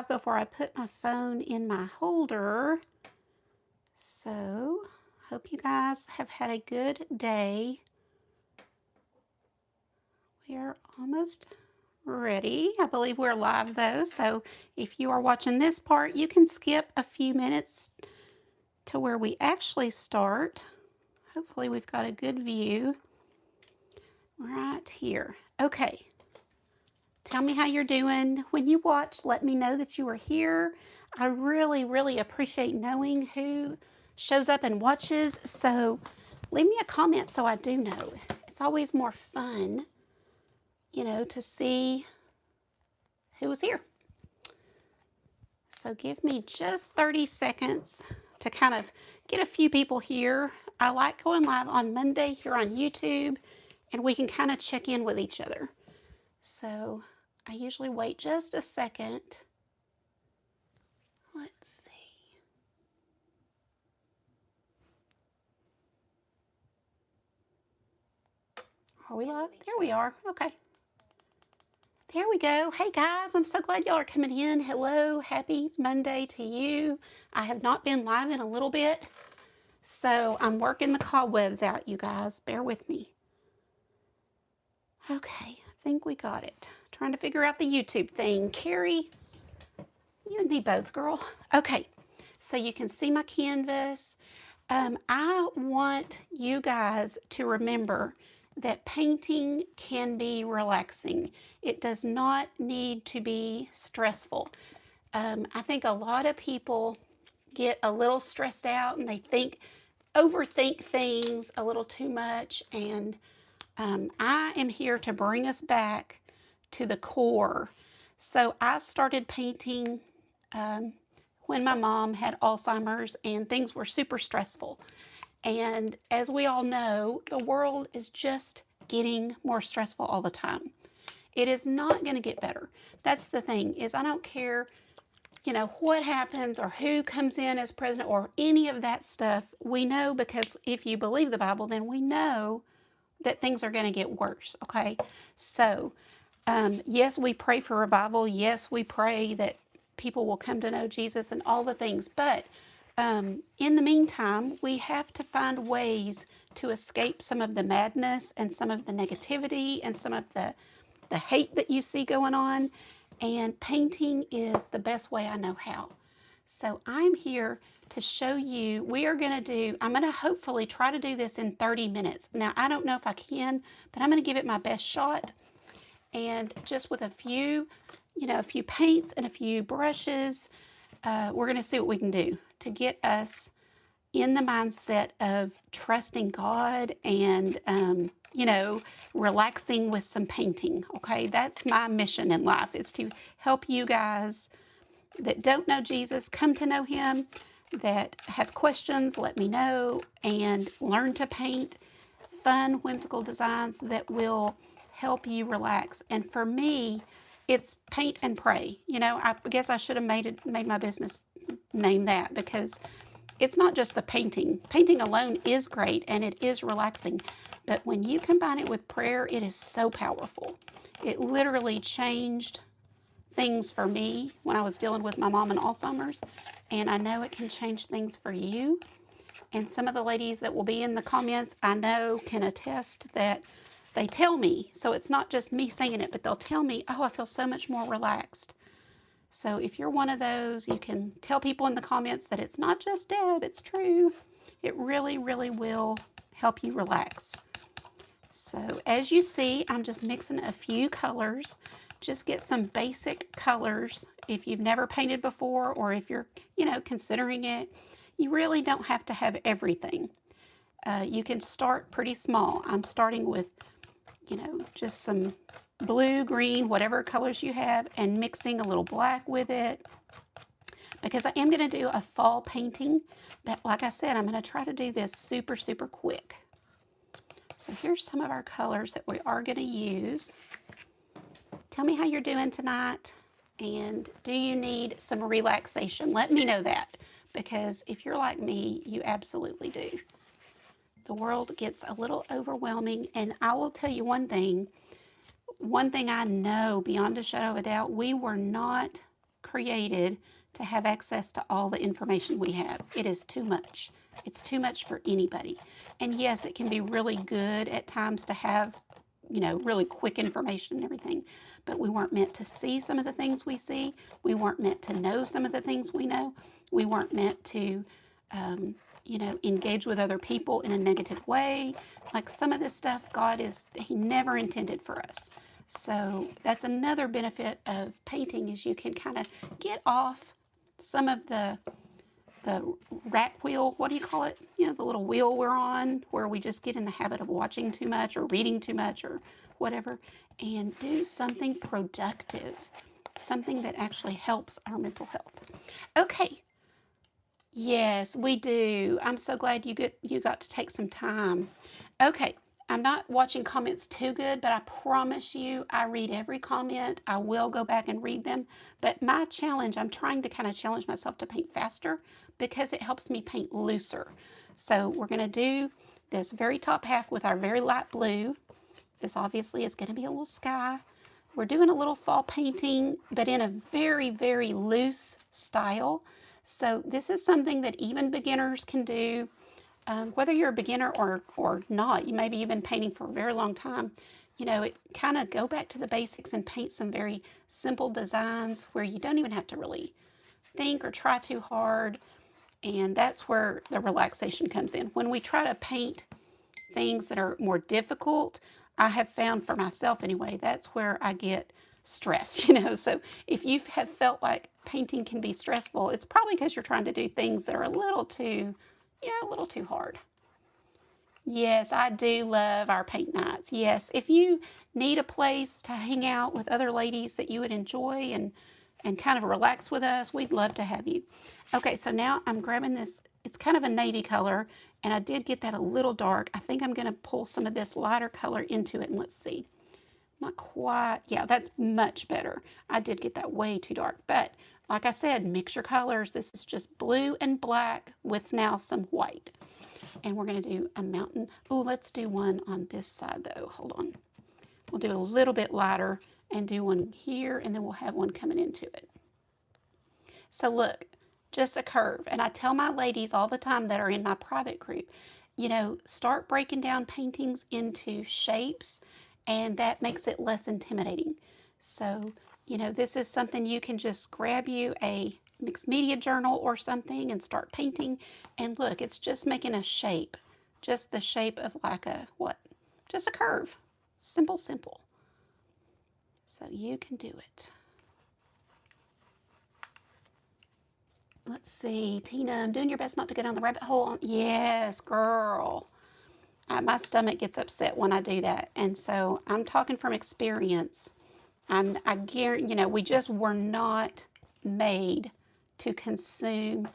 live before I put my phone in my holder. So, hope you guys have had a good day. We are almost ready. I believe we're live though, so if you are watching this part, you can skip a few minutes to where we actually start. Hopefully we've got a good view right here. Okay, tell me how you're doing. When you watch, let me know that you are here. I really appreciate knowing who shows up and watches, so leave me a comment so I do know. It's always more fun, to see who was here. So give me just 30 seconds to kind of get a few people here. I like going live on Monday here on YouTube, and we can kind of check in with each other. So I usually wait just a second. Let's see. Are we live? There we are. Okay. There we go. Hey guys, I'm so glad y'all are coming in. Hello, happy Monday to you. I have not been live in a little bit, so I'm working the cobwebs out, you guys. Bear with me. Okay, I think we got it. Trying to figure out the YouTube thing. Carrie, you and me both, girl. Okay, so you can see my canvas. I want you guys to remember that painting can be relaxing. It does not need to be stressful. I think a lot of people get a little stressed out and they overthink things a little too much. And I am here to bring us back to the core. So I started painting when my mom had Alzheimer's and things were super stressful. And as we all know, the world is just getting more stressful all the time. It is not going to get better. That's the thing, is I don't care, what happens or who comes in as president or any of that stuff. We know, because if you believe the Bible, then we know that things are going to get worse, okay? So, yes, we pray for revival. Yes, we pray that people will come to know Jesus and all the things. But in the meantime, we have to find ways to escape some of the madness and some of the negativity and some of the hate that you see going on. And painting is the best way I know how. So I'm here to show you. I'm going to hopefully try to do this in 30 minutes. Now, I don't know if I can, but I'm going to give it my best shot. And just with a few paints and a few brushes, we're going to see what we can do to get us in the mindset of trusting God and, relaxing with some painting. Okay, that's my mission in life, is to help you guys that don't know Jesus come to know him, that have questions, let me know, and learn to paint fun, whimsical designs that will help you relax. And for me, it's paint and pray. I guess I should have made my business name that, because it's not just the painting. Painting alone is great and it is relaxing, but when you combine it with prayer, it is so powerful. It literally changed things for me when I was dealing with my mom and Alzheimer's, and I know it can change things for you. And some of the ladies that will be in the comments, I know, can attest that they tell me, so it's not just me saying it, but they'll tell me, oh, I feel so much more relaxed. So if you're one of those, you can tell people in the comments that it's not just Deb, it's true. It really will help you relax. So as you see, I'm just mixing a few colors. Just get some basic colors. If you've never painted before, or if you're, considering it, you really don't have to have everything. You can start pretty small. I'm starting with, just some blue, green, whatever colors you have, and mixing a little black with it, because I am going to do a fall painting. But like I said, I'm going to try to do this super quick. So here's some of our colors that we are going to use. Tell me how you're doing tonight, and do you need some relaxation? Let me know that, because if you're like me, you absolutely do. The world gets a little overwhelming, and I will tell you one thing I know beyond a shadow of a doubt: we were not created to have access to all the information we have. It is too much. It's too much for anybody. And yes, it can be really good at times to have, really quick information and everything. But we weren't meant to see some of the things we see. We weren't meant to know some of the things we know. We weren't meant to, engage with other people in a negative way. Like some of this stuff, He never intended for us. So that's another benefit of painting is you can kind of get off some of the rat wheel, what do you call it? The little wheel we're on where we just get in the habit of watching too much or reading too much or whatever, and do something productive, something that actually helps our mental health. Okay. Yes, we do. I'm so glad you got to take some time. Okay. I'm not watching comments too good, but I promise you I read every comment. I will go back and read them. But my challenge, I'm trying to kind of challenge myself to paint faster because it helps me paint looser. So we're going to do this very top half with our very light blue. This obviously is going to be a little sky. We're doing a little fall painting, but in a very, very loose style. So this is something that even beginners can do. Whether you're a beginner or not, you maybe you've been painting for a very long time, it kind of go back to the basics and paint some very simple designs where you don't even have to really think or try too hard. And that's where the relaxation comes in. When we try to paint things that are more difficult, I have found for myself anyway, that's where I get stressed, So if you have felt like painting can be stressful, it's probably because you're trying to do things that are a little too hard. Yes, I do love our paint nights. Yes, if you need a place to hang out with other ladies that you would enjoy and kind of relax with us, we'd love to have you. Okay, so now I'm grabbing this. It's kind of a navy color, and I did get that a little dark. I think I'm going to pull some of this lighter color into it, and let's see. Not quite. Yeah, that's much better. I did get that way too dark, but like I said, mix your colors. This is just blue and black with now some white. And we're going to do a mountain. Oh, let's do one on this side though. Hold on. We'll do a little bit lighter and do one here, and then we'll have one coming into it. So look, just a curve. And I tell my ladies all the time that are in my private group, start breaking down paintings into shapes, and that makes it less intimidating. So, this is something you can just grab you a mixed media journal or something and start painting. And look, it's just making a shape, just the shape of like just a curve. Simple, simple. So you can do it. Let's see, Tina, I'm doing your best not to go down the rabbit hole. Yes, girl. My stomach gets upset when I do that. And so I'm talking from experience. I guarantee, we just were not made to consume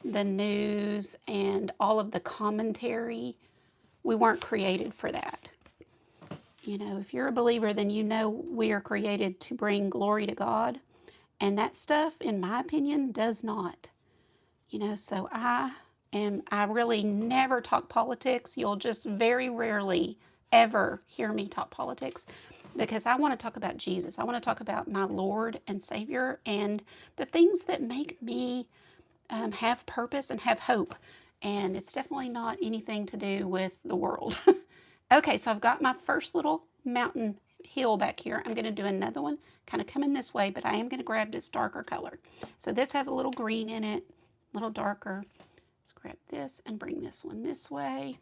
the news and all of the commentary. We weren't created for that. If you're a believer, then we are created to bring glory to God. And that stuff, in my opinion, does not. So I really never talk politics. You'll just very rarely ever hear me talk politics because I want to talk about Jesus. I want to talk about my Lord and Savior and the things that make me have purpose and have hope. And it's definitely not anything to do with the world. Okay, so I've got my first little mountain hill back here. I'm going to do another one kind of coming this way, but I am going to grab this darker color. So this has a little green in it, a little darker. Let's grab this and bring this one this way.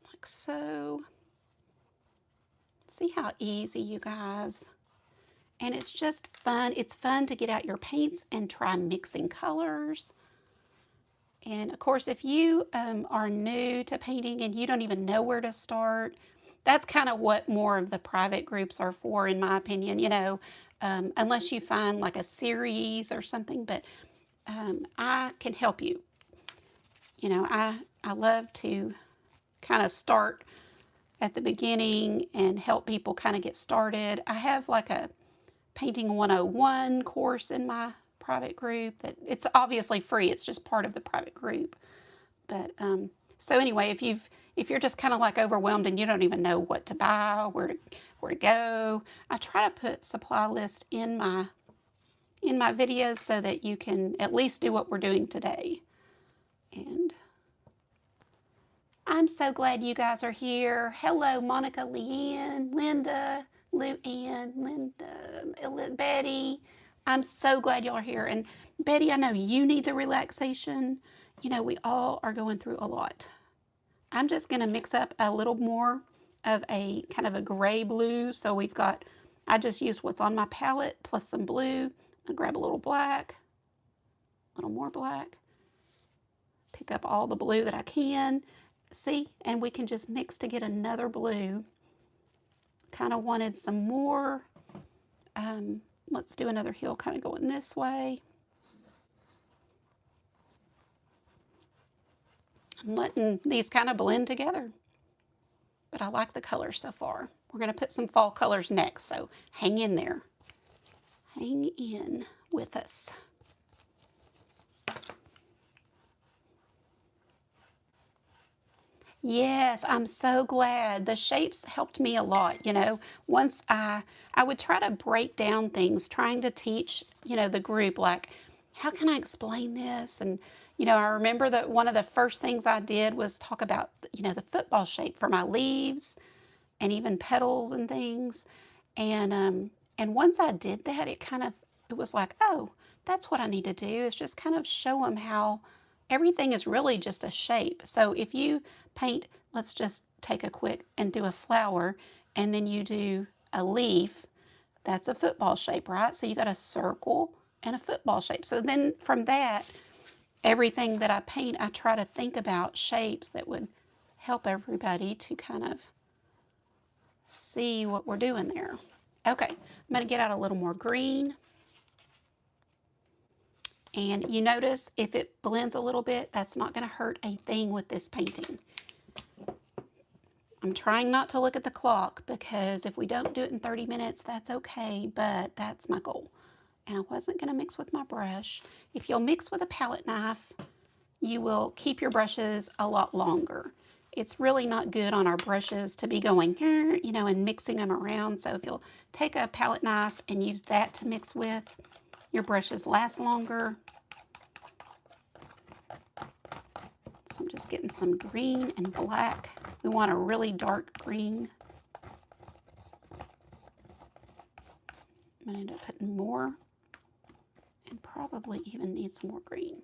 Like so. See how easy, you guys. And it's just fun. It's fun to get out your paints and try mixing colors. And of course, if you are new to painting and you don't even know where to start, that's kind of what more of the private groups are for, in my opinion, unless you find like a series or something. But I can help you. I love to kind of start at the beginning and help people kind of get started. I have like a Painting 101 course in my private group that it's obviously free. It's just part of the private group. But so anyway, if if you're just kind of like overwhelmed and you don't even know what to buy, where to go, I try to put supply list in my videos so that you can at least do what we're doing today. And I'm so glad you guys are here. Hello, Monica, Leanne, Linda, Luann, Linda, Betty. I'm so glad y'all are here. And Betty, I know you need the relaxation. You know, we all are going through a lot. I'm just going to mix up a little more of a kind of a gray blue. So we've got, I just used what's on my palette plus some blue. I'll grab a little black, a little more black. Pick up all the blue that I can. See, and we can just mix to get another blue. Kind of wanted some more. Let's do another hill kind of going this way. And letting these kind of blend together. But I like the colors so far. We're going to put some fall colors next, so hang in there. Hang in with us. Yes, I'm so glad. The shapes helped me a lot. You know, once I would try to break down things, trying to teach, you know, the group, like, how can I explain this? And, you know, I remember that one of the first things I did was talk about, you know, the football shape for my leaves and even petals and things. And once I did that, it was like, oh, that's what I need to do, is just kind of show them how everything is really just a shape. So if you paint, let's just take a quick and do a flower, and then you do a leaf, that's a football shape, right? So you got a circle and a football shape. So then from that, everything that I paint, I try to think about shapes that would help everybody to kind of see what we're doing there. Okay, I'm going to get out a little more green. And you notice if it blends a little bit, that's not going to hurt a thing with this painting. I'm trying not to look at the clock, because if we don't do it in 30 minutes, that's okay, but that's my goal. And I wasn't going to mix with my brush. If you'll mix with a palette knife, you will keep your brushes a lot longer. It's really not good on our brushes to be going, you know, and mixing them around. So if you'll take a palette knife and use that to mix with, your brushes last longer. So I'm just getting some green and black. We want a really dark green. I'm going to end up putting more, and probably even need some more green.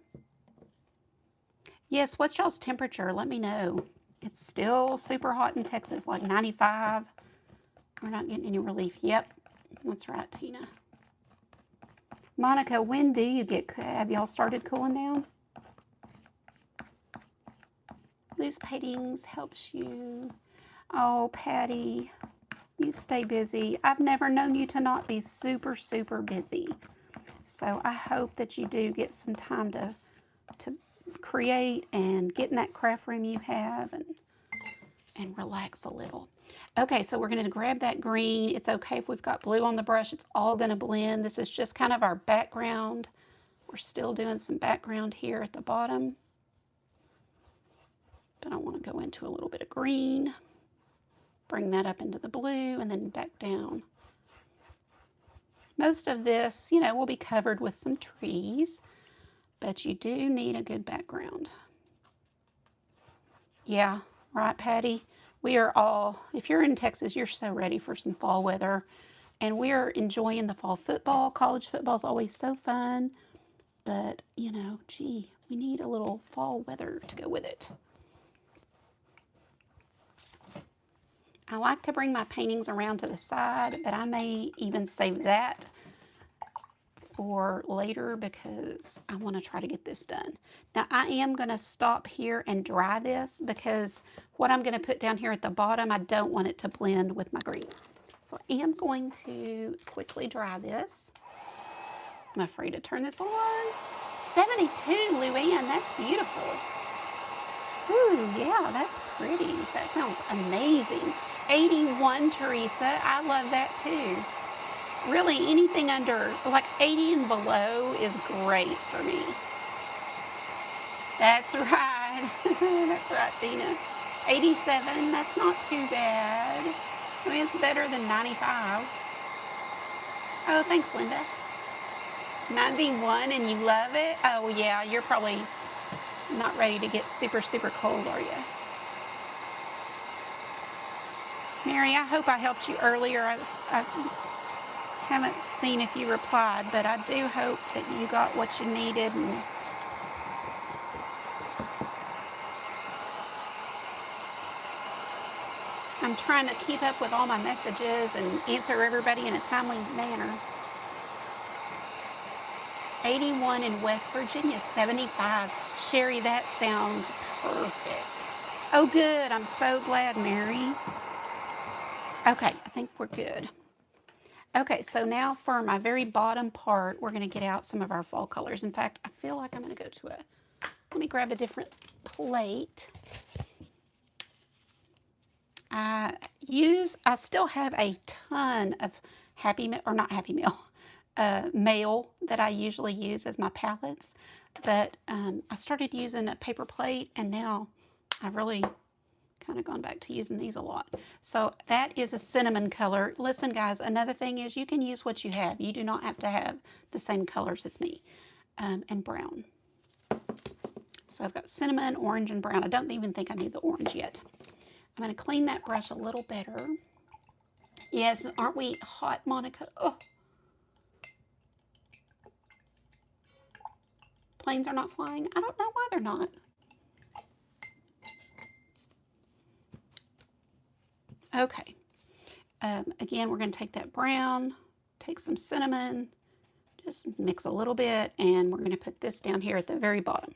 Yes, what's y'all's temperature? Let me know. It's still super hot in Texas, like 95. We're not getting any relief. Yep, that's right, Tina. Monica, when do you have y'all started cooling down? Loose paintings helps you. Oh, Patty, you stay busy. I've never known you to not be super, super busy. So I hope that you do get some time to create and get in that craft room you have and relax a little. Okay, so we're going to grab that green. It's okay if we've got blue on the brush. It's all going to blend. This is just kind of our background. We're still doing some background here at the bottom. But I want to go into a little bit of green. Bring that up into the blue and then back down. Most of this, you know, will be covered with some trees, but you do need a good background. Yeah, right, Patty? We are all, if you're in Texas, you're so ready for some fall weather. And we're enjoying the fall football. College football is always so fun. But, you know, gee, we need a little fall weather to go with it. I like to bring my paintings around to the side, but I may even save that for later because I want to try to get this done. Now I am going to stop here and dry this, because what I'm going to put down here at the bottom, I don't want it to blend with my green. So I am going to quickly dry this. I'm afraid to turn this on. 72, Luann, that's beautiful. Ooh, yeah, that's pretty. That sounds amazing. 81, Teresa, I love that too. Really, anything under, like 80 and below is great for me. That's right. That's right, Tina. 87, that's not too bad. I mean, it's better than 95. Oh, thanks, Linda. 91 and you love it? Oh, yeah, you're probably not ready to get super, super cold, are you? Mary, I hope I helped you earlier. I haven't seen if you replied, but I do hope that you got what you needed. And I'm trying to keep up with all my messages and answer everybody in a timely manner. 81 in West Virginia, 75. Sherry, that sounds perfect. Oh, good. I'm so glad, Mary. Okay, I think we're good. Okay, so now for my very bottom part, we're going to get out some of our fall colors. In fact, I feel like I'm going to go to let me grab a different plate. I still have a ton of mail that I usually use as my palettes, but I started using a paper plate, and now I've really kind of gone back to using these a lot. So that is a cinnamon color. Listen, guys, another thing is you can use what you have. You do not have to have the same colors as me, and brown. So I've got cinnamon, orange, and brown. I don't even think I need the orange yet. I'm going to clean that brush a little better. Yes, aren't we hot, Monica? Oh. Planes are not flying. I don't know why they're not. Okay. Again, we're going to take that brown, take some cinnamon, just mix a little bit, and we're going to put this down here at the very bottom.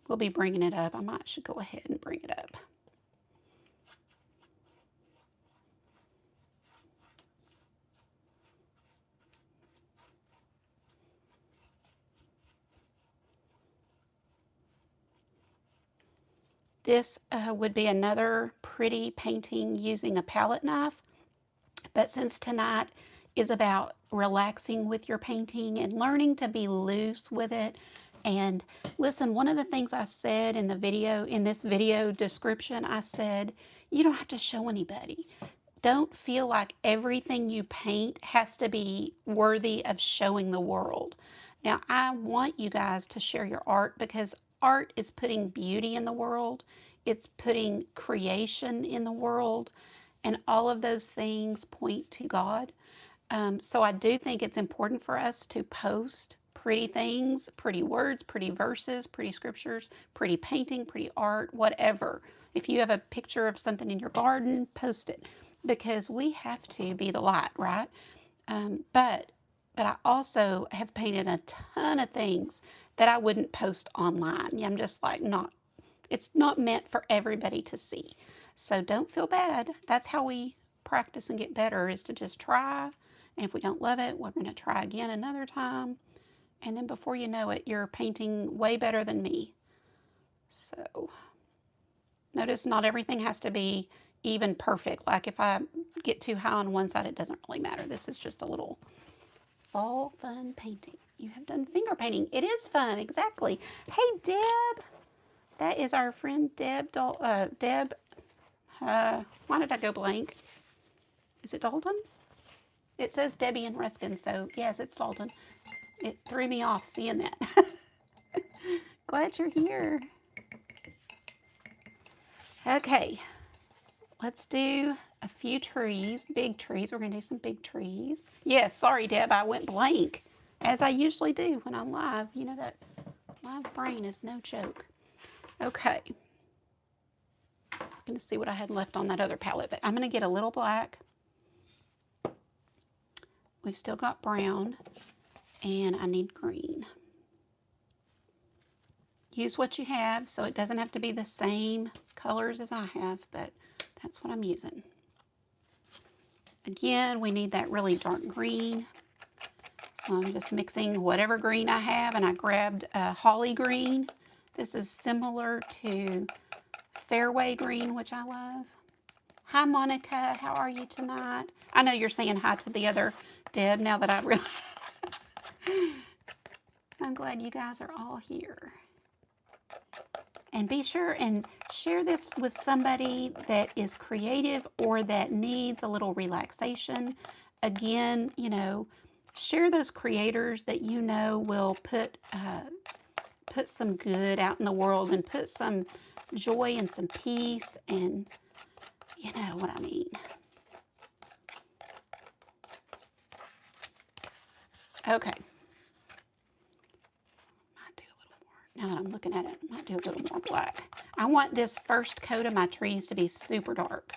We'll be bringing it up. Should go ahead and bring it up. This would be another pretty painting using a palette knife, but since tonight is about relaxing with your painting and learning to be loose with it. And listen, one of the things I said in this video description, I said, you don't have to show anybody. Don't feel like everything you paint has to be worthy of showing the world. Now, I want you guys to share your art because art is putting beauty in the world. It's putting creation in the world. And all of those things point to God. So I do think it's important for us to post pretty things, pretty words, pretty verses, pretty scriptures, pretty painting, pretty art, whatever. If you have a picture of something in your garden, post it, because we have to be the light, right? But I also have painted a ton of things that I wouldn't post online. I'm just like, it's not meant for everybody to see. So don't feel bad. That's how we practice and get better, is to just try. And if we don't love it, we're going to try again another time. And then before you know it, you're painting way better than me. So notice not everything has to be even perfect. Like if I get too high on one side, it doesn't really matter. This is just a little fall fun painting. You have done finger painting. It is fun, exactly. Hey, Deb. That is our friend Deb. Deb. Why did I go blank? Is it Dalton? It says Debbie and Ruskin, so yes, it's Dalton. It threw me off seeing that. Glad you're here. Okay, let's do a few trees, big trees. We're going to do some big trees. Yes, sorry, Deb, I went blank, as I usually do when I'm live. You know that live brain is no joke. Okay. I was looking to see what I had left on that other palette, but I'm going to get a little black. We've still got brown, and I need green. Use what you have, so it doesn't have to be the same colors as I have, but that's what I'm using. Again, we need that really dark green. So I'm just mixing whatever green I have, and I grabbed holly green. This is similar to fairway green, which I love. Hi, Monica. How are you tonight? I know you're saying hi to the other Deb now that I realize. I'm glad you guys are all here. And be sure and share this with somebody that is creative or that needs a little relaxation. Again, share those creators that will put some good out in the world and put some joy and some peace, and you know what I mean. Okay. Now that I'm looking at it, I might do a little more black. I want this first coat of my trees to be super dark.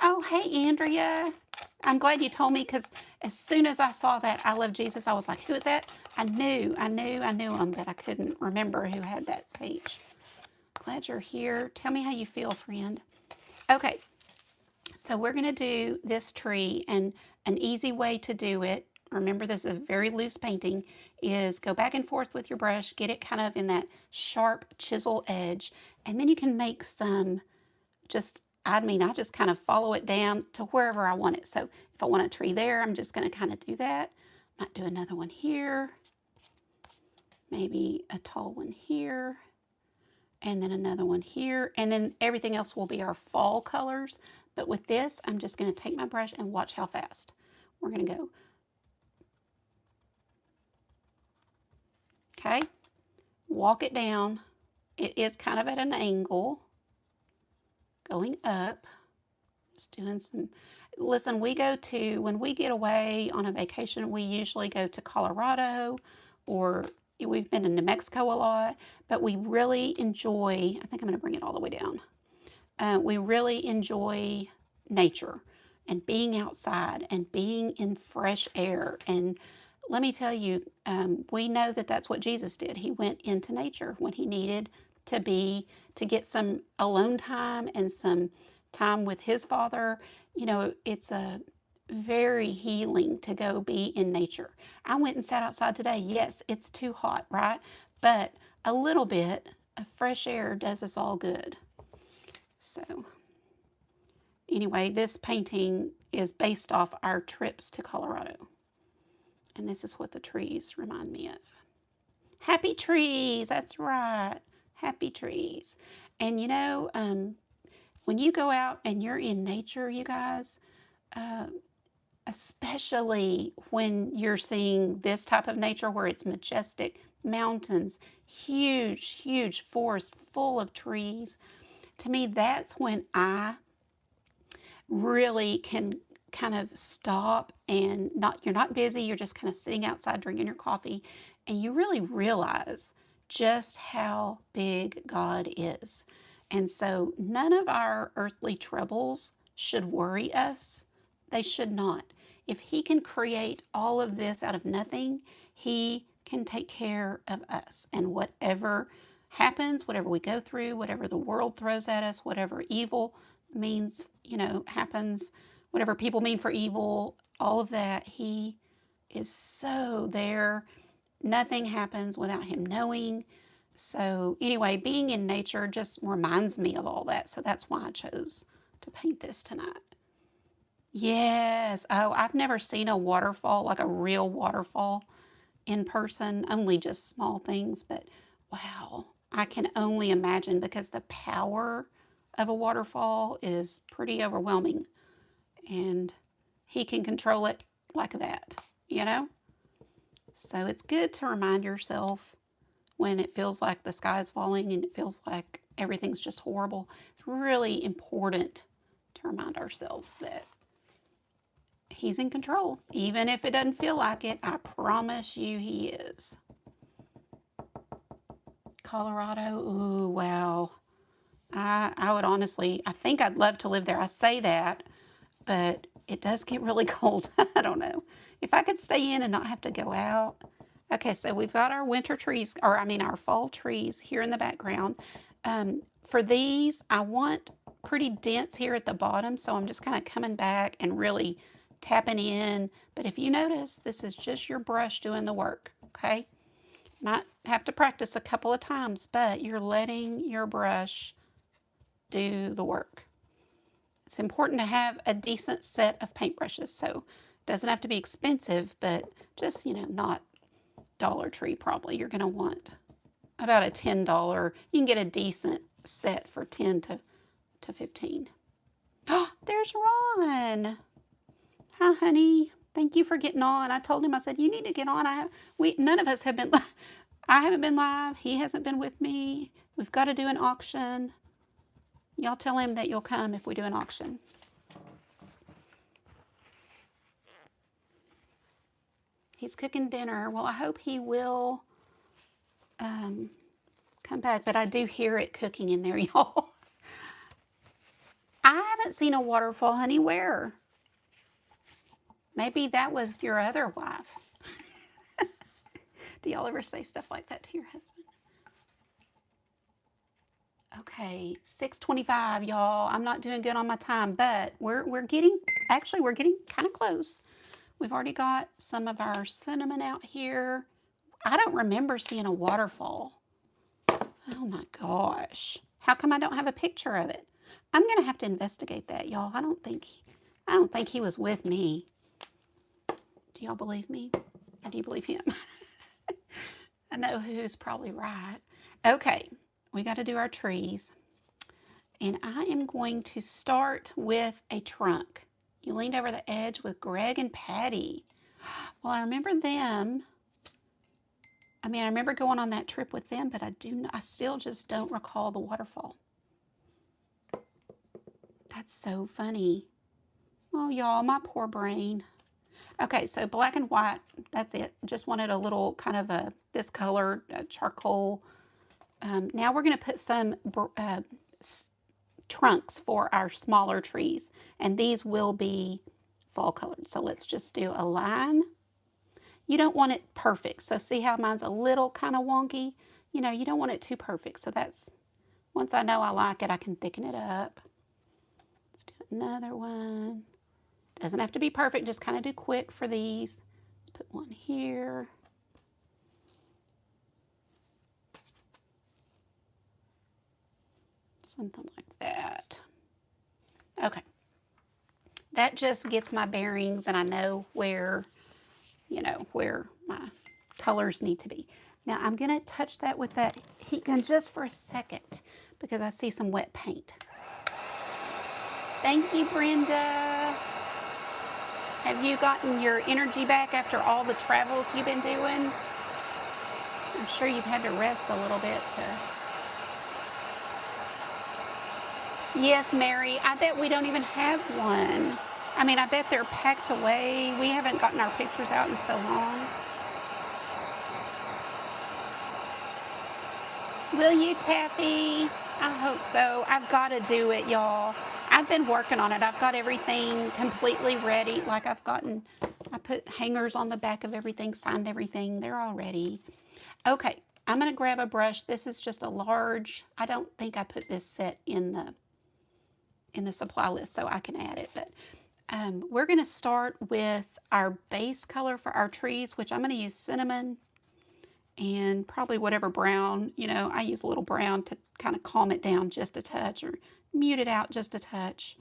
Oh, hey, Andrea. I'm glad you told me, because as soon as I saw that I Love Jesus, I was like, who is that? I knew him, but I couldn't remember who had that page. Glad you're here. Tell me how you feel, friend. Okay, so we're going to do this tree, and an easy way to do it, remember this is a very loose painting, is go back and forth with your brush, get it kind of in that sharp chisel edge, and then you can make some I just kind of follow it down to wherever I want it. So if I want a tree there, I'm just going to kind of do that. Might do another one here, maybe a tall one here, and then another one here, and then everything else will be our fall colors. But with this, I'm just going to take my brush and watch how fast. We're going to go. Okay, walk it down. It is kind of at an angle, going up. Just doing some, listen, when we get away on a vacation, we usually go to Colorado, or we've been to New Mexico a lot, but we really enjoy, I think I'm going to bring it all the way down. We really enjoy nature and being outside and being in fresh air. And let me tell you, we know that that's what Jesus did. He went into nature when he needed to get some alone time and some time with his Father. It's a very healing to go be in nature. I went and sat outside today. Yes, it's too hot, right? But a little bit of fresh air does us all good. So anyway, this painting is based off our trips to Colorado. And this is what the trees remind me of. Happy trees, that's right. Happy trees. And when you go out and you're in nature, you guys, especially when you're seeing this type of nature where it's majestic, mountains, huge forest full of trees, to me, that's when I really can kind of stop and you're not busy, you're just kind of sitting outside drinking your coffee, and you really realize just how big God is. And so none of our earthly troubles should worry us. They should not. If he can create all of this out of nothing, he can take care of us. And whatever happens, whatever we go through, whatever the world throws at us, whatever evil means, happens, whatever people mean for evil, all of that, he is so there. Nothing happens without him knowing. So anyway, being in nature just reminds me of all that. So that's why I chose to paint this tonight. Yes. Oh, I've never seen a waterfall, like a real waterfall in person, only just small things, but wow, I can only imagine, because the power of a waterfall is pretty overwhelming, and he can control it like that, So it's good to remind yourself when it feels like the sky is falling and it feels like everything's just horrible. It's really important to remind ourselves that he's in control. Even if it doesn't feel like it, I promise you he is. Colorado, ooh, wow. I would honestly, I think I'd love to live there. I say that, but it does get really cold. I don't know. If I could stay in and not have to go out. Okay, so we've got our winter trees, our fall trees here in the background. For these, I want pretty dense here at the bottom, so I'm just kind of coming back and really tapping in. But if you notice, this is just your brush doing the work, okay? Might have to practice a couple of times, but you're letting your brush do the work. It's important to have a decent set of paintbrushes, so it doesn't have to be expensive, but just, not Dollar Tree probably. You're going to want about a $10. You can get a decent set for 10 to 15. Oh, there's Ron. Hi, honey. Thank you for getting on. I told him, I said, you need to get on. None of us have been, I haven't been live. He hasn't been with me. We've got to do an auction. Y'all tell him that you'll come if we do an auction. He's cooking dinner. Well, I hope he will come back, but I do hear it cooking in there, y'all. I haven't seen a waterfall, honey. Where? Maybe that was your other wife. Do y'all ever say stuff like that to your husband? Okay, 6:25, y'all. I'm not doing good on my time, but we're getting kind of close. We've already got some of our cinnamon out here. I don't remember seeing a waterfall. Oh my gosh. How come I don't have a picture of it? I'm going to have to investigate that, y'all. I don't think he was with me. Do y'all believe me? Or do you believe him? I know who's probably right. Okay, we got to do our trees. And I am going to start with a trunk. You leaned over the edge with Greg and Patty. Well, I remember them. I remember going on that trip with them, but I still just don't recall the waterfall. That's so funny. Oh, y'all, my poor brain. Okay, so black and white, that's it. Just wanted a little kind of this color, charcoal. Now we're going to put some trunks for our smaller trees, and these will be fall colored. So let's just do a line. You don't want it perfect. So see how mine's a little kind of wonky? You don't want it too perfect. So that's, once I know I like it, I can thicken it up. Let's do another one. Doesn't have to be perfect, just kind of do quick for these. Let's put one here. Something like that. Okay. That just gets my bearings and I know where my colors need to be. Now I'm going to touch that with that heat gun just for a second because I see some wet paint. Thank you, Brenda. Have you gotten your energy back after all the travels you've been doing? I'm sure you've had to rest a little bit Yes, Mary, I bet we don't even have one. I bet they're packed away. We haven't gotten our pictures out in so long. Will you, Taffy? I hope so. I've got to do it, y'all. I've been working on it. I've got everything completely ready. I put hangers on the back of everything, signed everything. They're all ready. Okay, I'm going to grab a brush. This is just a large. I don't think I put this set in the supply list, so I can add it. But we're going to start with our base color for our trees, which I'm going to use cinnamon and probably whatever brown. I use a little brown to kind of calm it down just a touch or mute it out just a touch.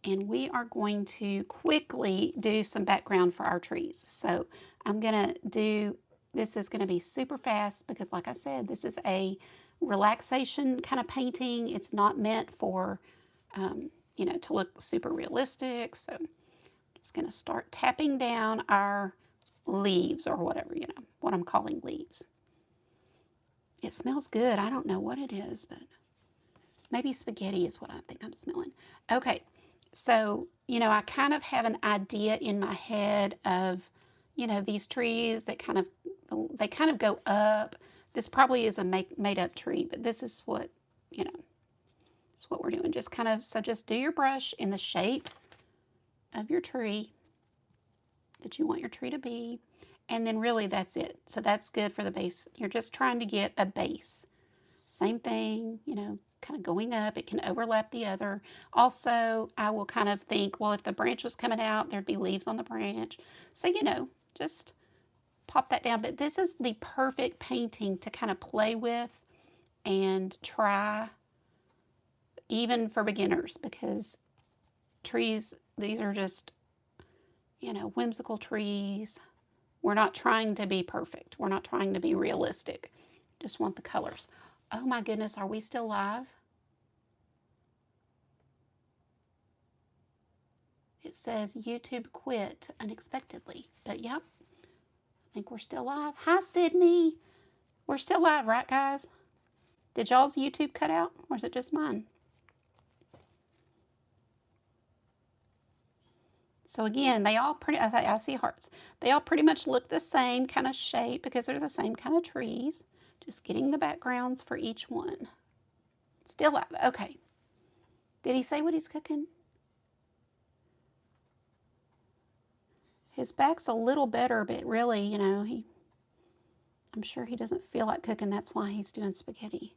And we are going to quickly do some background for our trees. So I'm going to this is going to be super fast because like I said, this is a relaxation kind of painting. It's not meant for, to look super realistic. So I'm just going to start tapping down our leaves or whatever, what I'm calling leaves. It smells good. I don't know what it is, but maybe spaghetti is what I think I'm smelling. Okay. So, I kind of have an idea in my head of, these trees that kind of go up. This probably is a made up tree, but this is what, it's what we're doing. Just just do your brush in the shape of your tree that you want your tree to be. And then really that's it. So that's good for the base. You're just trying to get a base. Same thing, kind of going up. It can overlap the other. Also, I will kind of think, well, if the branch was coming out, there'd be leaves on the branch. So, just pop that down. But this is the perfect painting to kind of play with and try, even for beginners, because trees, these are just you know, whimsical trees. We're not trying to be perfect. We're not trying to be realistic. Just want the colors. Oh my goodness, are we still live? It says YouTube quit unexpectedly. But yep, I think we're still live. Hi, Sydney. We're still live, right, guys? Did y'all's YouTube cut out, or is it just mine? So again, they all I see hearts. They all pretty much look the same kind of shape because they're the same kind of trees. Just getting the backgrounds for each one. Still live. Okay. Did he say what he's cooking? His back's a little better, but really, you know, I'm sure he doesn't feel like cooking. That's why he's doing spaghetti.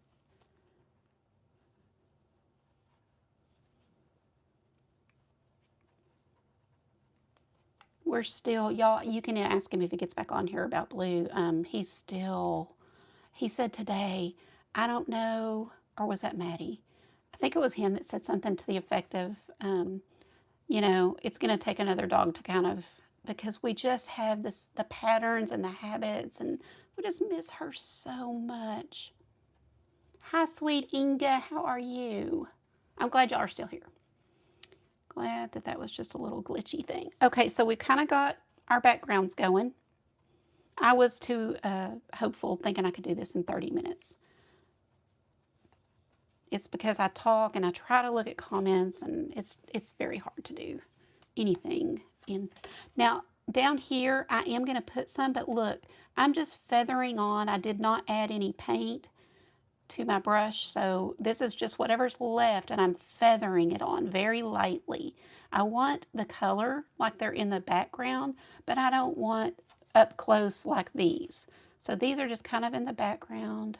We're still, y'all, you can ask him if he gets back on here about blue. He said today, I don't know, or was that Maddie? I think it was him that said something to the effect of, you know, it's going to take another dog to kind of, because we just have the patterns and the habits, and we just miss her so much. Hi, sweet Inga, how are you? I'm glad y'all are still here. Glad that was just a little glitchy thing. Okay, so we've kind of got our backgrounds going. I was too hopeful, thinking I could do this in 30 minutes. It's because I talk and I try to look at comments, and it's very hard to do anything in. Now, down here, I am going to put some, but look, I'm just feathering on. I did not add any paint to my brush, so this is just whatever's left, and I'm feathering it on very lightly. I want the color like they're in the background, but I don't want up close like these. So these are just kind of in the background.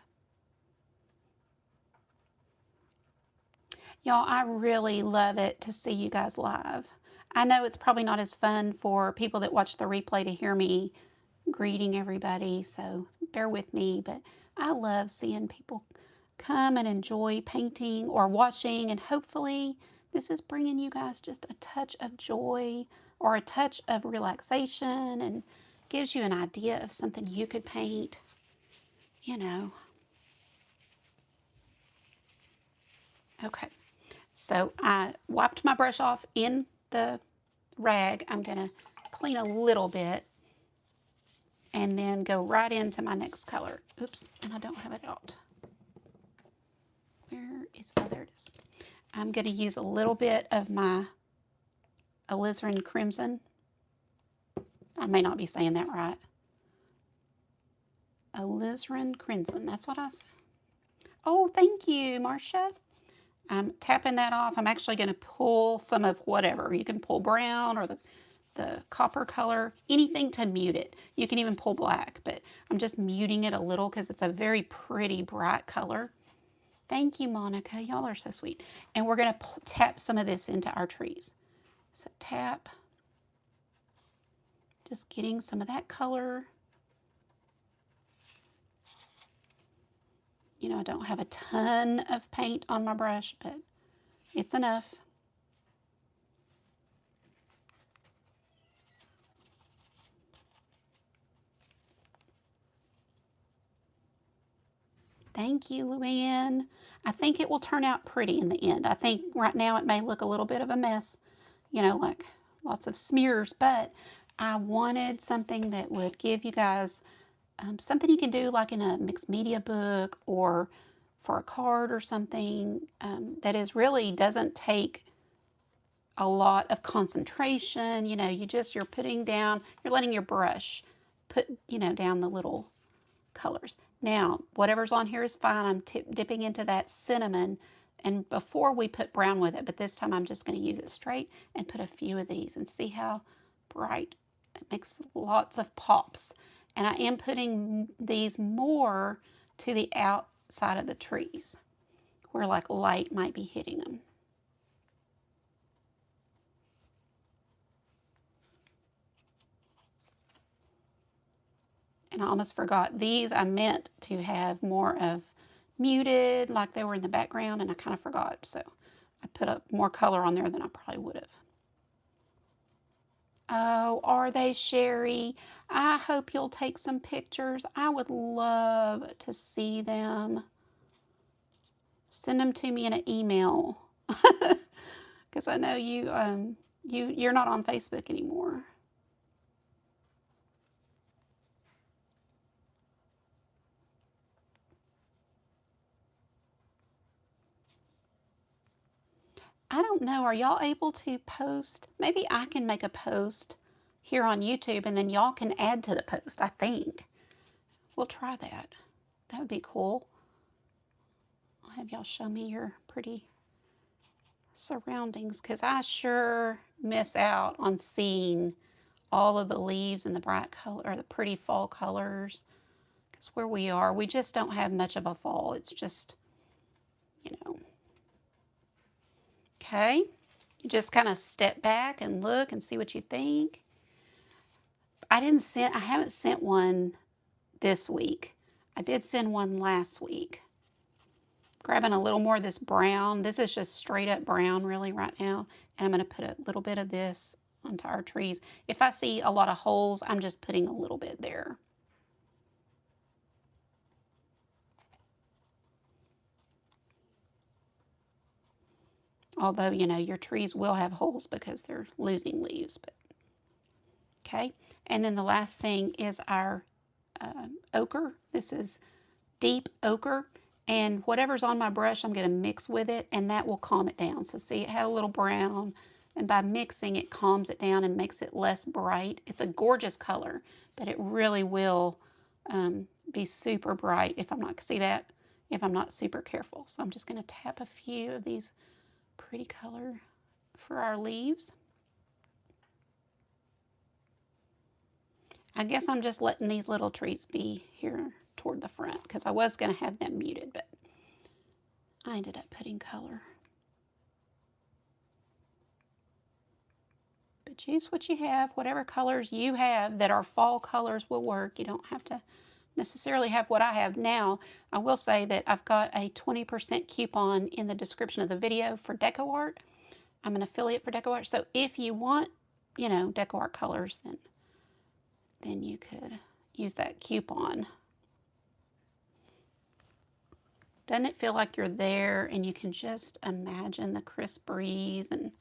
Y'all, I really love it to see you guys live. I know it's probably not as fun for people that watch the replay to hear me greeting everybody, so bear with me, but I love seeing people come and enjoy painting or watching, and hopefully this is bringing you guys just a touch of joy or a touch of relaxation and gives you an idea of something you could paint, you know. Okay, so I wiped my brush off in the rag. I'm going to clean a little bit and then go right into my next color. Oops, and I don't have it out. Where is, oh, there it is. I'm going to use a little bit of my alizarin crimson. I may not be saying that right. Alizarin crimson, that's what I said. Oh, thank you, Marcia. I'm tapping that off. I'm actually going to pull some of whatever. You can pull brown or the copper color, anything to mute it. You can even pull black, but I'm just muting it a little because it's a very pretty bright color. Thank you, Monica. Y'all are so sweet. And we're going to tap some of this into our trees. So tap. Just getting some of that color. You know, I don't have a ton of paint on my brush, but it's enough. Thank you, Luann. I think it will turn out pretty in the end. I think right now it may look a little bit of a mess, you know, like lots of smears, but I wanted something that would give you guys something you can do like in a mixed media book or for a card or something that is really doesn't take a lot of concentration. You know, you're putting down, you're letting your brush put, you know, down the little colors. Now, whatever's on here is fine. I'm dipping into that cinnamon, and before we put brown with it, but this time I'm just going to use it straight and put a few of these and see how bright. It makes lots of pops. And I am putting these more to the outside of the trees where like light might be hitting them. And I almost forgot, these I meant to have more of muted, like they were in the background, and I kind of forgot. So I put up more color on there than I probably would have. Oh, are they, Sherry? I hope you'll take some pictures. I would love to see them. Send them to me in an email. Because I know you're not on Facebook anymore. I don't know. Are y'all able to post? Maybe I can make a post here on YouTube and then y'all can add to the post, I think. We'll try that. That would be cool. I'll have y'all show me your pretty surroundings because I sure miss out on seeing all of the leaves and the bright color or the pretty fall colors. Because where we are, we just don't have much of a fall. It's just, you know. Okay. You just kind of step back and look and see what you think. I haven't sent one this week. I did send one last week. Grabbing a little more of this brown. This is just straight up brown really right now. And I'm going to put a little bit of this onto our trees. If I see a lot of holes, I'm just putting a little bit there. Although, you know, your trees will have holes because they're losing leaves. But okay. And then the last thing is our ochre. This is deep ochre. And whatever's on my brush, I'm going to mix with it, and that will calm it down. So see, it had a little brown, and by mixing, it calms it down and makes it less bright. It's a gorgeous color, but it really will be super bright if I'm not super careful. So I'm just going to tap a few of these pretty color for our leaves. I guess I'm just letting these little trees be here toward the front because I was going to have them muted, but I ended up putting color. But use what you have, whatever colors you have that are fall colors will work. You don't have to necessarily have what I have now. I will say that I've got a 20% coupon in the description of the video for Deco Art. I'm an affiliate for Deco Art, so if you want, you know, Deco Art colors, then you could use that coupon. Doesn't it feel like you're there and you can just imagine the crisp breeze and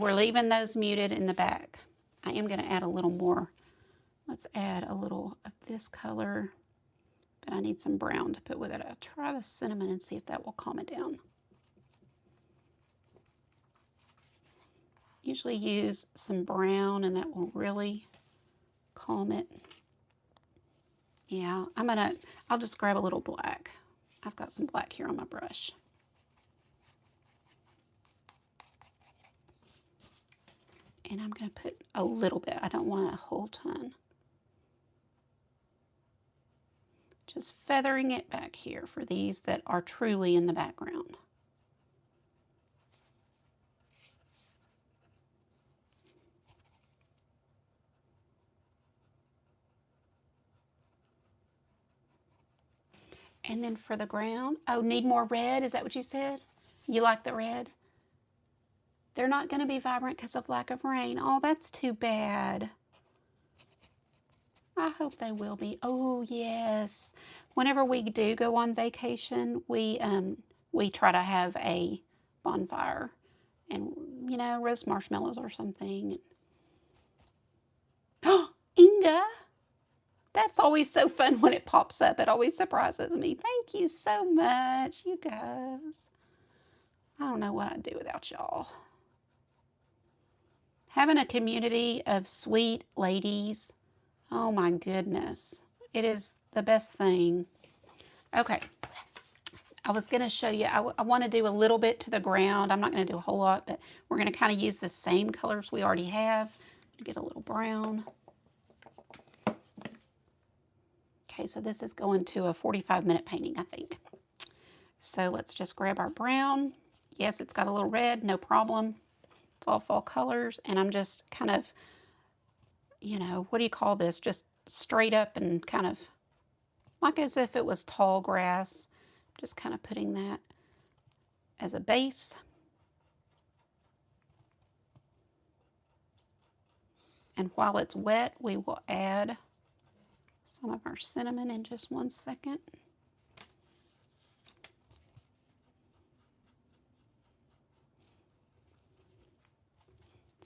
we're leaving those muted in the back. I am going to add a little more. Let's add a little of this color, but I need some brown to put with it. I'll try the cinnamon and see if that will calm it down. Usually use some brown and that will really calm it. Yeah, I'll just grab a little black. I've got some black here on my brush. And I'm going to put a little bit. I don't want a whole ton. Just feathering it back here for these that are truly in the background. And then for the ground, oh, need more red? Is that what you said? You like the red? They're not going to be vibrant because of lack of rain. Oh, that's too bad. I hope they will be. Oh, yes. Whenever we do go on vacation, we try to have a bonfire and, you know, roast marshmallows or something. Oh, Inga! That's always so fun when it pops up. It always surprises me. Thank you so much, you guys. I don't know what I'd do without y'all. Having a community of sweet ladies, oh my goodness. It is the best thing. Okay. I was going to show you, I want to do a little bit to the ground. I'm not going to do a whole lot, but we're going to kind of use the same colors we already have. Get a little brown. Okay, so this is going to a 45-minute painting, I think. So let's just grab our brown. Yes, it's got a little red, no problem. It's all fall colors, and I'm just kind of, you know, what do you call this? Just straight up and kind of like as if it was tall grass. Just kind of putting that as a base. And while it's wet, we will add some of our cinnamon in just 1 second.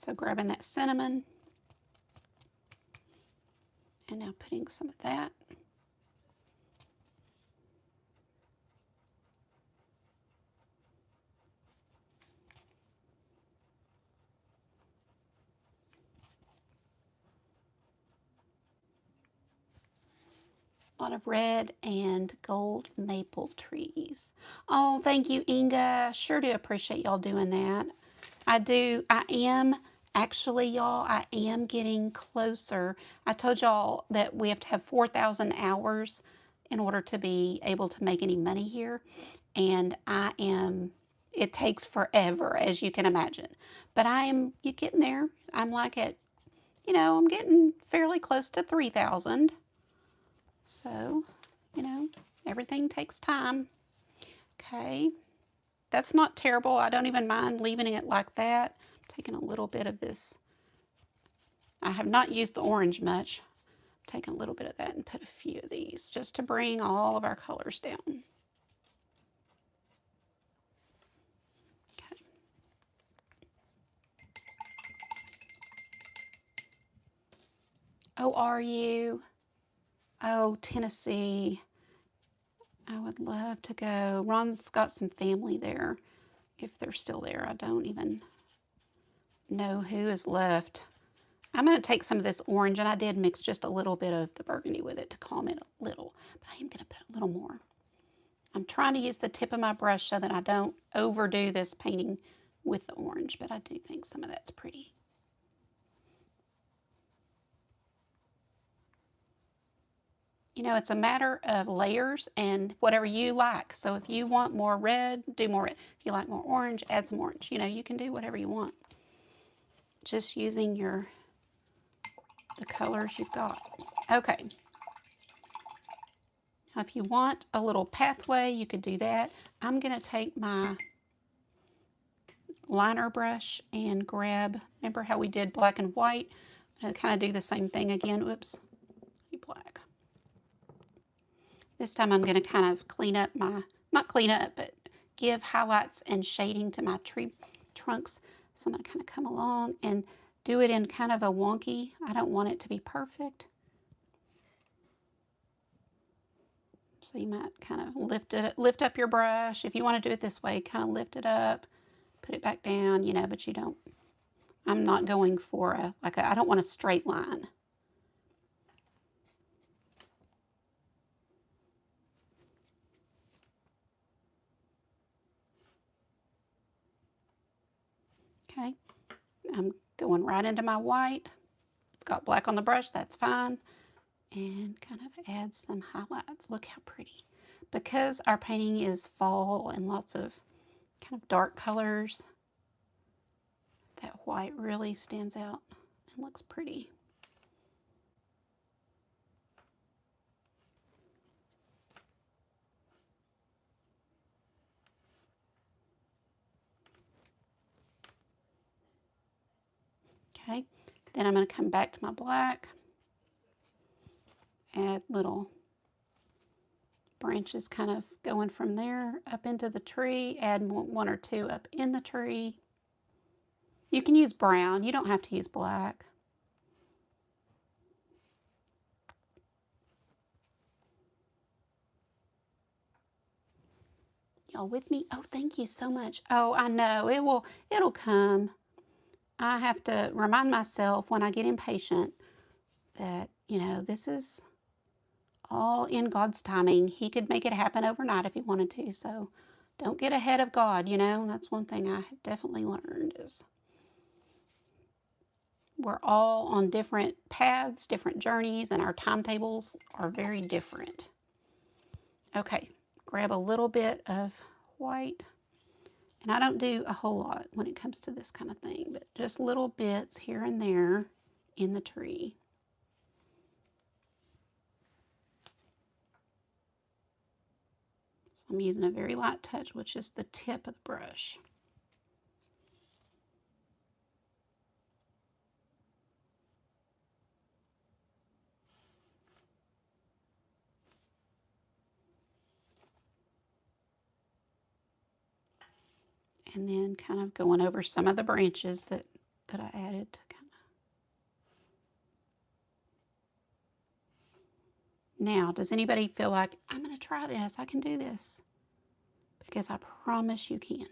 So grabbing that cinnamon and now putting some of that. A lot of red and gold maple trees. Oh, thank you, Inga. Sure do appreciate y'all doing that. I am actually, y'all, I am getting closer. I told y'all that we have to have 4,000 hours in order to be able to make any money here. And it takes forever, as you can imagine. But you're getting there. I'm like I'm getting fairly close to 3,000. So, everything takes time. Okay. That's not terrible. I don't even mind leaving it like that. I'm taking a little bit of this. I have not used the orange much. I'm taking a little bit of that and put a few of these just to bring all of our colors down. Okay. Oh, are you? Oh, Tennessee. I would love to go. Ron's got some family there. If they're still there, I don't even know who is left. I'm going to take some of this orange, and I did mix just a little bit of the burgundy with it to calm it a little, but I am going to put a little more. I'm trying to use the tip of my brush so that I don't overdo this painting with the orange, but I do think some of that's pretty. It's a matter of layers and whatever you like. So if you want more red, do more red. If you like more orange, add some orange. You can do whatever you want. Just using the colors you've got. Okay. Now if you want a little pathway, you could do that. I'm going to take my liner brush and remember how we did black and white? I'm going to kind of do the same thing again. Oops, black. This time I'm going to kind of clean up not clean up, but give highlights and shading to my tree trunks. So I'm going to kind of come along and do it in kind of a wonky. I don't want it to be perfect. So you might kind of lift up your brush. If you want to do it this way, kind of lift it up, put it back down, but you don't. I'm not going for I don't want a straight line. Okay, I'm going right into my white. It's got black on the brush, that's fine. And kind of add some highlights. Look how pretty. Because our painting is fall and lots of kind of dark colors, that white really stands out and looks pretty. Okay, then I'm going to come back to my black, add little branches kind of going from there up into the tree, add one or two up in the tree. You can use brown, you don't have to use black. Y'all with me? Oh, thank you so much. Oh, I know, it'll come. I have to remind myself when I get impatient that, this is all in God's timing. He could make it happen overnight if he wanted to. So don't get ahead of God, That's one thing I have definitely learned is we're all on different paths, different journeys, and our timetables are very different. Okay, grab a little bit of white. And I don't do a whole lot when it comes to this kind of thing, but just little bits here and there in the tree. So I'm using a very light touch, which is the tip of the brush. And then kind of going over some of the branches that I added to kind of. Now, does anybody feel like, I'm going to try this, I can do this? Because I promise you can.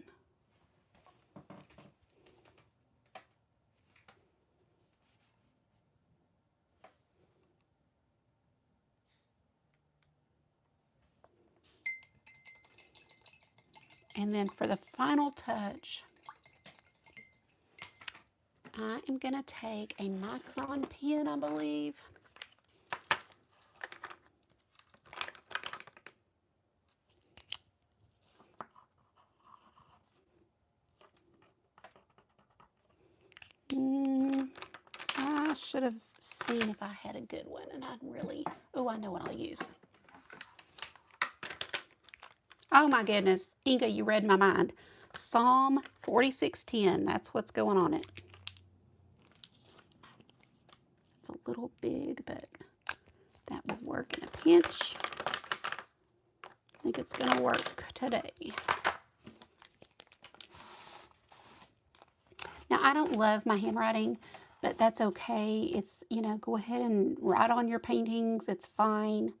And then for the final touch, I am going to take a micron pen, I believe. I should have seen if I had a good one, and I'd really, I know what I'll use. Oh my goodness, Inga, you read my mind. Psalm 46:10, that's what's going on it. It's a little big, but that will work in a pinch. I think it's going to work today. Now, I don't love my handwriting, but that's okay. It's, go ahead and write on your paintings. It's fine.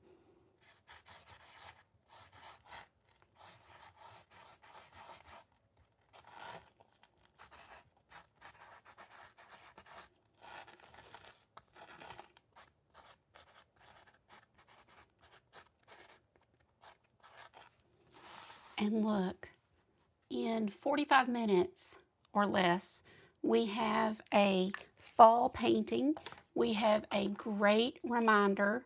And look, in 45 minutes or less, we have a fall painting. We have a great reminder.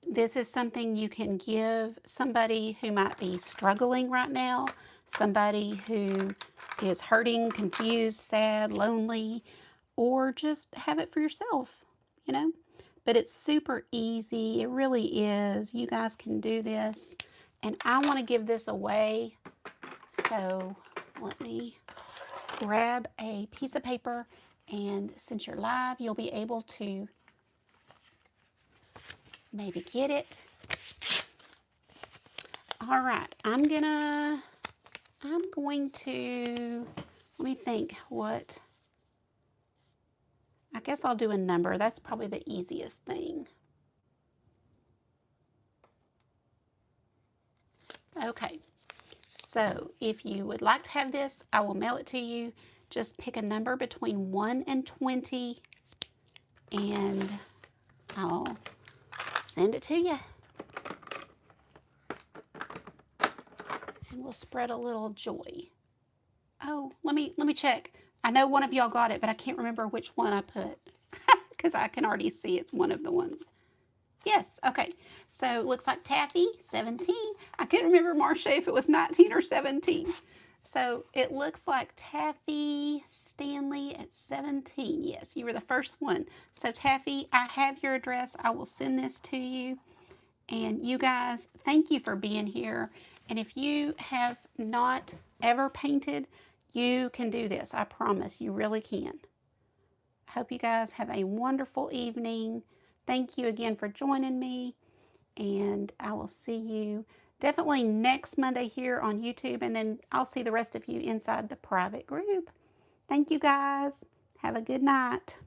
This is something you can give somebody who might be struggling right now, somebody who is hurting, confused, sad, lonely, or just have it for yourself, But it's super easy. It really is. You guys can do this. And I want to give this away. So let me grab a piece of paper, and since you're live, you'll be able to maybe get it. All right, I'm going to, let me think what, I guess I'll do a number. That's probably the easiest thing. Okay, so if you would like to have this, I will mail it to you. Just pick a number between 1 and 20, and I'll send it to you. And we'll spread a little joy. Oh, let me check. I know one of y'all got it, but I can't remember which one I put because I can already see it's one of the ones. Yes, okay. So it looks like Taffy, 17. I couldn't remember, Marcia, if it was 19 or 17. So it looks like Taffy Stanley at 17. Yes, you were the first one. So Taffy, I have your address. I will send this to you. And you guys, thank you for being here. And if you have not ever painted, you can do this. I promise, you really can. I hope you guys have a wonderful evening. Thank you again for joining me, and I will see you definitely next Monday here on YouTube, and then I'll see the rest of you inside the private group. Thank you guys. Have a good night.